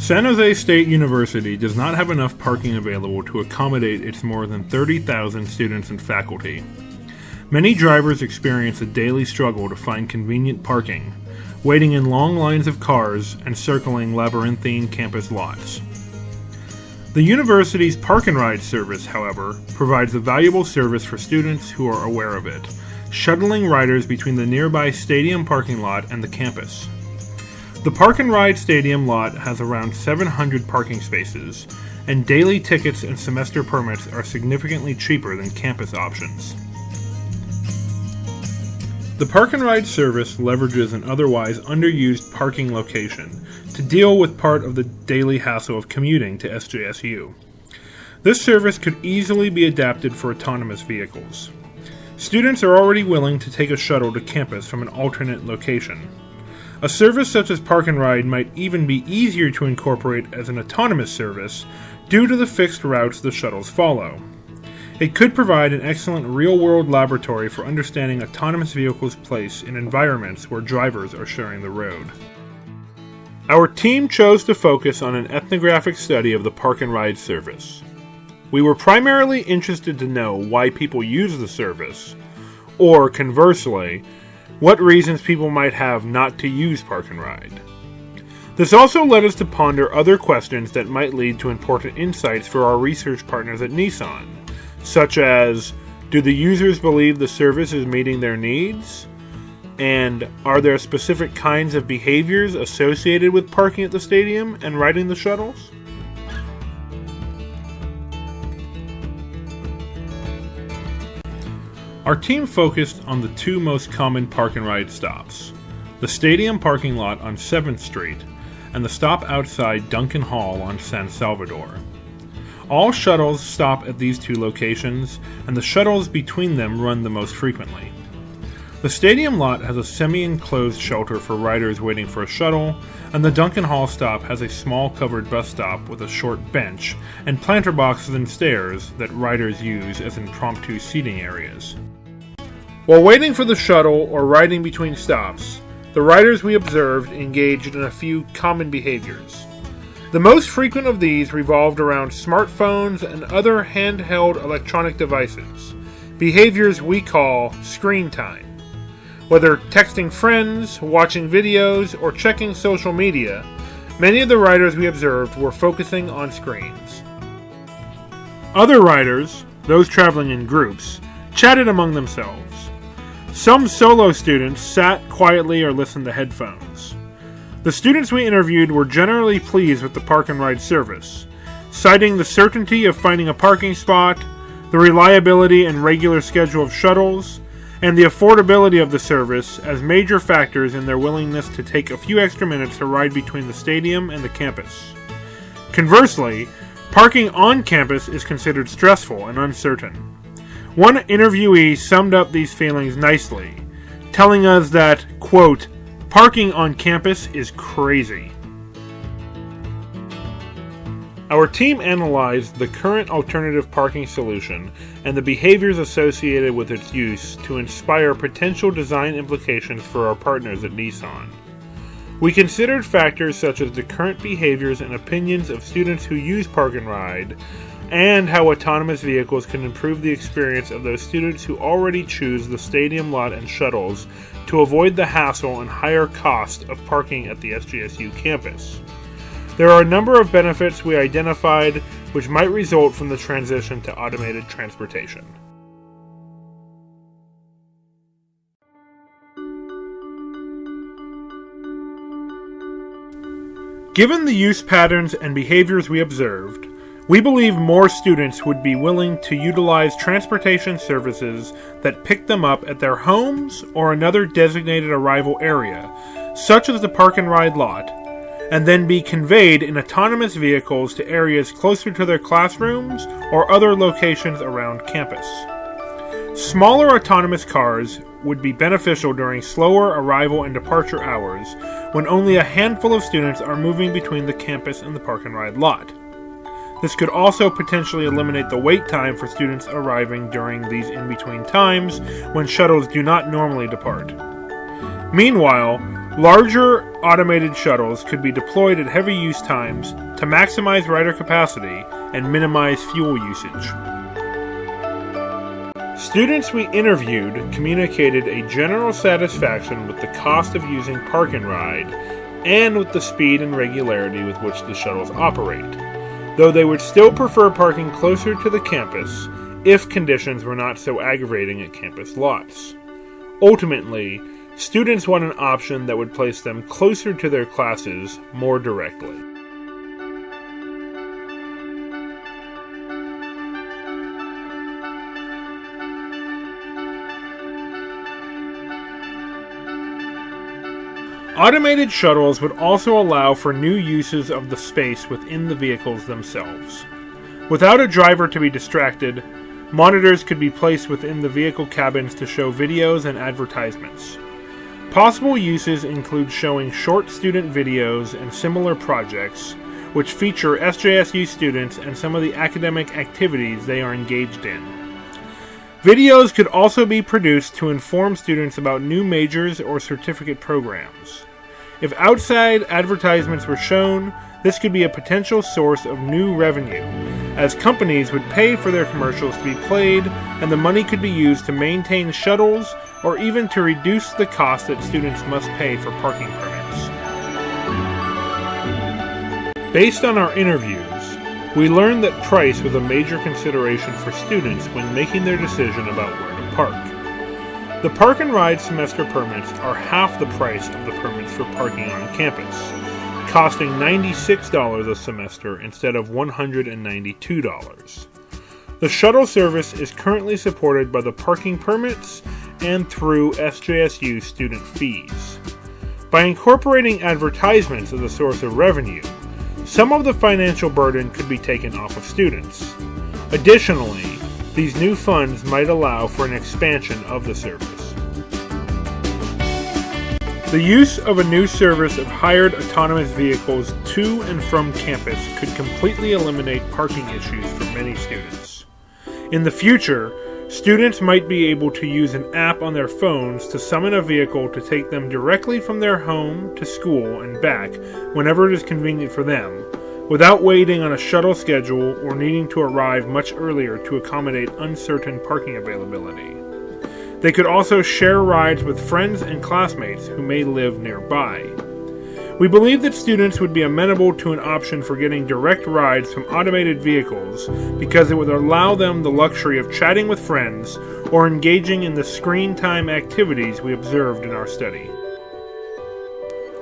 San Jose State University does not have enough parking available to accommodate its more than 30,000 students and faculty. Many drivers experience a daily struggle to find convenient parking, waiting in long lines of cars and circling labyrinthine campus lots. The university's Park and Ride service, however, provides a valuable service for students who are aware of it, shuttling riders between the nearby stadium parking lot and the campus. The Park and Ride stadium lot has around 700 parking spaces, and daily tickets and semester permits are significantly cheaper than campus options. The Park and Ride service leverages an otherwise underused parking location to deal with part of the daily hassle of commuting to SJSU. This service could easily be adapted for autonomous vehicles. Students are already willing to take a shuttle to campus from an alternate location. A service such as Park and Ride might even be easier to incorporate as an autonomous service due to the fixed routes the shuttles follow. It could provide an excellent real-world laboratory for understanding autonomous vehicles' place in environments where drivers are sharing the road. Our team chose to focus on an ethnographic study of the Park and Ride service. We were primarily interested to know why people use the service, or conversely, what reasons people might have not to use Park and Ride. This also led us to ponder other questions that might lead to important insights for our research partners at Nissan, such as, do the users believe the service is meeting their needs? And are there specific kinds of behaviors associated with parking at the stadium and riding the shuttles? Our team focused on the two most common Park and Ride stops, the stadium parking lot on 7th Street and the stop outside Duncan Hall on San Salvador. All shuttles stop at these two locations, and the shuttles between them run the most frequently. The stadium lot has a semi-enclosed shelter for riders waiting for a shuttle, and the Duncan Hall stop has a small covered bus stop with a short bench and planter boxes and stairs that riders use as impromptu seating areas. While waiting for the shuttle or riding between stops, the riders we observed engaged in a few common behaviors. The most frequent of these revolved around smartphones and other handheld electronic devices, behaviors we call screen time. Whether texting friends, watching videos, or checking social media, many of the riders we observed were focusing on screens. Other riders, those traveling in groups, chatted among themselves. Some solo students sat quietly or listened to headphones. The students we interviewed were generally pleased with the Park and Ride service, citing the certainty of finding a parking spot, the reliability and regular schedule of shuttles, and the affordability of the service as major factors in their willingness to take a few extra minutes to ride between the stadium and the campus. Conversely, parking on campus is considered stressful and uncertain. One interviewee summed up these feelings nicely, telling us that, quote, "Parking on campus is crazy." Our team analyzed the current alternative parking solution and the behaviors associated with its use to inspire potential design implications for our partners at Nissan. We considered factors such as the current behaviors and opinions of students who use Park and Ride, and how autonomous vehicles can improve the experience of those students who already choose the stadium lot and shuttles to avoid the hassle and higher cost of parking at the SJSU campus. There are a number of benefits we identified which might result from the transition to automated transportation. Given the use patterns and behaviors we observed, we believe more students would be willing to utilize transportation services that pick them up at their homes or another designated arrival area, such as the Park and Ride lot, and then be conveyed in autonomous vehicles to areas closer to their classrooms or other locations around campus. Smaller autonomous cars would be beneficial during slower arrival and departure hours when only a handful of students are moving between the campus and the Park and Ride lot. This could also potentially eliminate the wait time for students arriving during these in-between times when shuttles do not normally depart. Meanwhile, Larger automated shuttles could be deployed at heavy use times to maximize rider capacity and minimize fuel usage. Students we interviewed communicated a general satisfaction with the cost of using Park and Ride and with the speed and regularity with which the shuttles operate, though they would still prefer parking closer to the campus if conditions were not so aggravating at campus lots. Ultimately, students want an option that would place them closer to their classes more directly. Automated shuttles would also allow for new uses of the space within the vehicles themselves. Without a driver to be distracted, monitors could be placed within the vehicle cabins to show videos and advertisements. Possible uses include showing short student videos and similar projects, which feature SJSU students and some of the academic activities they are engaged in. Videos could also be produced to inform students about new majors or certificate programs. If outside advertisements were shown, this could be a potential source of new revenue, as companies would pay for their commercials to be played, and the money could be used to maintain shuttles or even to reduce the cost that students must pay for parking permits. Based on our interviews, we learned that price was a major consideration for students when making their decision about where to park. The Park and Ride semester permits are half the price of the permits for parking on campus, costing $96 a semester instead of $192. The shuttle service is currently supported by the parking permits and through SJSU student fees. By incorporating advertisements as a source of revenue, some of the financial burden could be taken off of students. Additionally, these new funds might allow for an expansion of the service. The use of a new service of hired autonomous vehicles to and from campus could completely eliminate parking issues for many students. In the future, students might be able to use an app on their phones to summon a vehicle to take them directly from their home to school and back whenever it is convenient for them, without waiting on a shuttle schedule or needing to arrive much earlier to accommodate uncertain parking availability. They could also share rides with friends and classmates who may live nearby. We believe that students would be amenable to an option for getting direct rides from automated vehicles because it would allow them the luxury of chatting with friends or engaging in the screen time activities we observed in our study.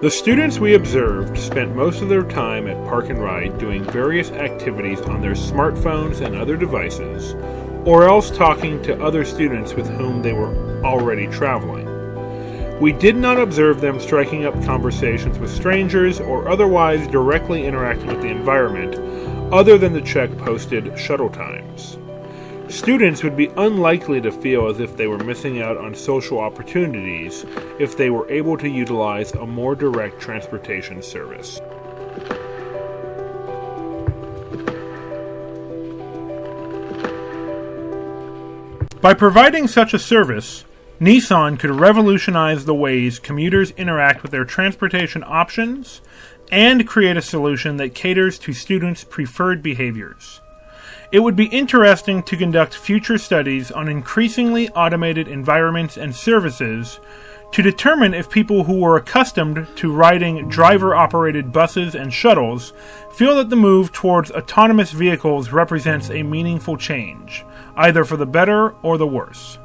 The students we observed spent most of their time at Park and Ride doing various activities on their smartphones and other devices, or else talking to other students with whom they were already traveling. We did not observe them striking up conversations with strangers or otherwise directly interacting with the environment, other than the check posted shuttle times. Students would be unlikely to feel as if they were missing out on social opportunities if they were able to utilize a more direct transportation service. By providing such a service, Nissan could revolutionize the ways commuters interact with their transportation options and create a solution that caters to students' preferred behaviors. It would be interesting to conduct future studies on increasingly automated environments and services to determine if people who were accustomed to riding driver-operated buses and shuttles feel that the move towards autonomous vehicles represents a meaningful change, either for the better or the worse.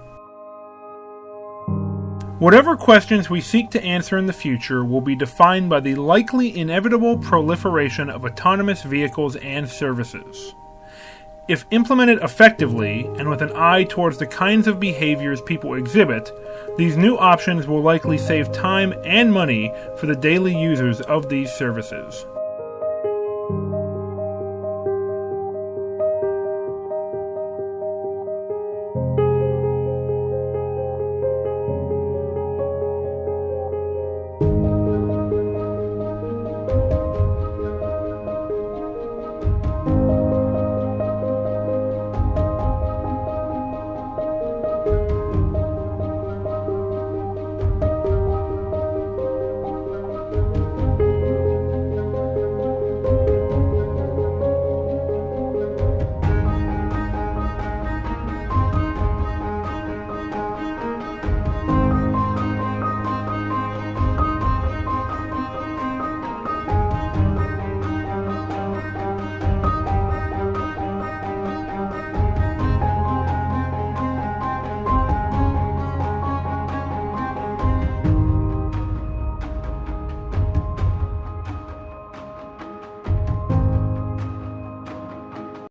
Whatever questions we seek to answer in the future will be defined by the likely inevitable proliferation of autonomous vehicles and services. If implemented effectively and with an eye towards the kinds of behaviors people exhibit, these new options will likely save time and money for the daily users of these services.